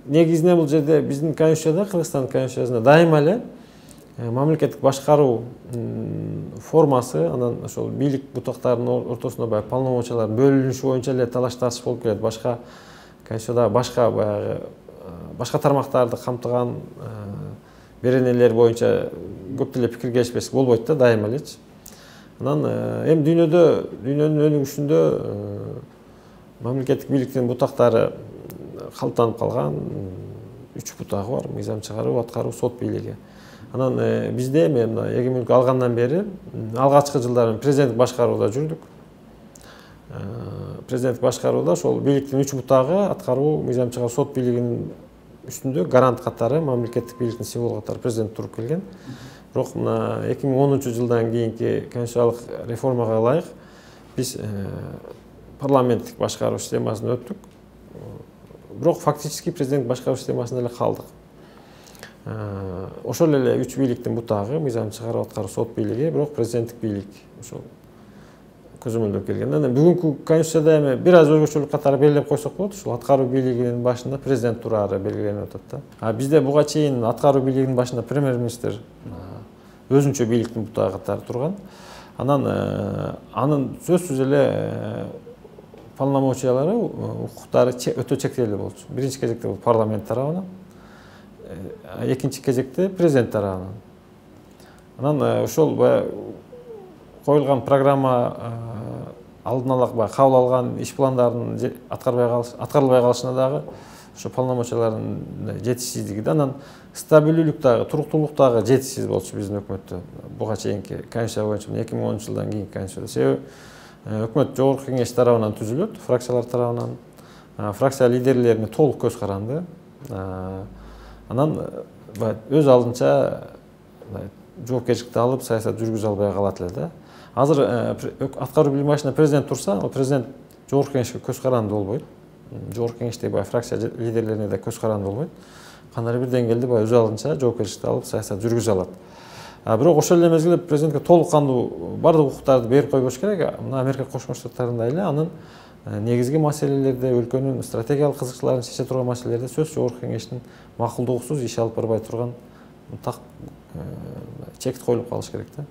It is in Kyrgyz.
негизинен бул жерде биздин конституцияда, Кыргызстан конституциясында дайыма эле мамлекеттик башкаруу формасы, анан ошол бийлик бутактарынын ортосунда баягы полномочиялардын бөлүнүшү боюнча эле талаш тартыш болуп келет. Башка конституцияда башка тармактарды камтыган беренелер боюнча көп деле пикир келишпестик болбойт да, дайыма элечи. Анан эми дүйнөнүн өнүгүшүндө мамлекеттик бийликтин бутактары калыптанып калган. 3 бутагы бар: мыйзам чыгаруу, аткаруу, сот бийлиги. Анан бизде эми эгемендик алгандан бери алгачкы жылдары президенттик башкарууда жүрдүк. Президенттик башкарууда ошол бийликтин 3 бутагы, аткаруу, мыйзам чыгаруу, сот бийлигинин үстүндө гарант катары, мамлекеттик бийликтин символу катары президент туруп келген. Бирок мына 2010-жылдан кийинки конституциялык реформага ылайык биз парламенттик башкаруу системасына өттүк. Бирок фактически президенттик башкаруу системасында эле калдык. Ошол эле 3 бийликтин бутагы, мыйзам чыгаруу, аткаруу, сот бийлиги, бирок президенттик бийлик ошол көзөмөлдөнүп келген. Анан бүгүнкү конституцияда эми бир аз өзгөчөлүк катары белгилеп койсок болот. Ушул аткаруу бийлигинин башында президент турары белгиленип атат да. А бизде буга чейин аткаруу бийлигинин башында премьер-министр өзүнчө бийликтин бутагы катары турган. Анан анын сөзсүз эле полномочиялары, укуктары өтө чектелүү болчу. Биринчи кезекте бул парламент тарабынан, экинчи кезекте президент тарабынан. Анан ошол коюлган программа алдын ала кабыл алган иш пландарын аткарылбай калышына дагы ошо полномочиялардын жетишсиздиги да, анан стабилдүүлүк дагы, туруктуулук дагы жетишсиз болчу биздин өкмөттө. Буга чейинки конституция боюнча 2010-жылдан кийинки конституцияда. Себеби өкмөт жогорку кеңеш тарабынан түзүлөт, фракциялар тарабынан. Фракция лидерлерине толук көз каранды. Анан өз алдынча жоопкерчиликти алып, саясат жүргүзө албай калат эле да. Азыр аткаруу бийлигинин башында президент турса, ал президент жогорку кеңешке көз каранды болбойт. Жогорку кеңештеги фракция лидерлерине да көз каранды болбойт. Кандай бир деңгээлде өз алдынча жоопкерчиликти алып, саясат жүргүзө алат. Бирок ошол эле мезгилде президентке толук кандуу бардык укуктарды берип койбош керек. Мына Америка Кошмо Штаттарында эле анын негизги маселелерде, өлкөнүн стратегиялык кызыкчылыгын чече турган маселелерде сөз жогорку кеңештин макулдугусуз иш алып барбай турган чект коюлуп калыш керек да.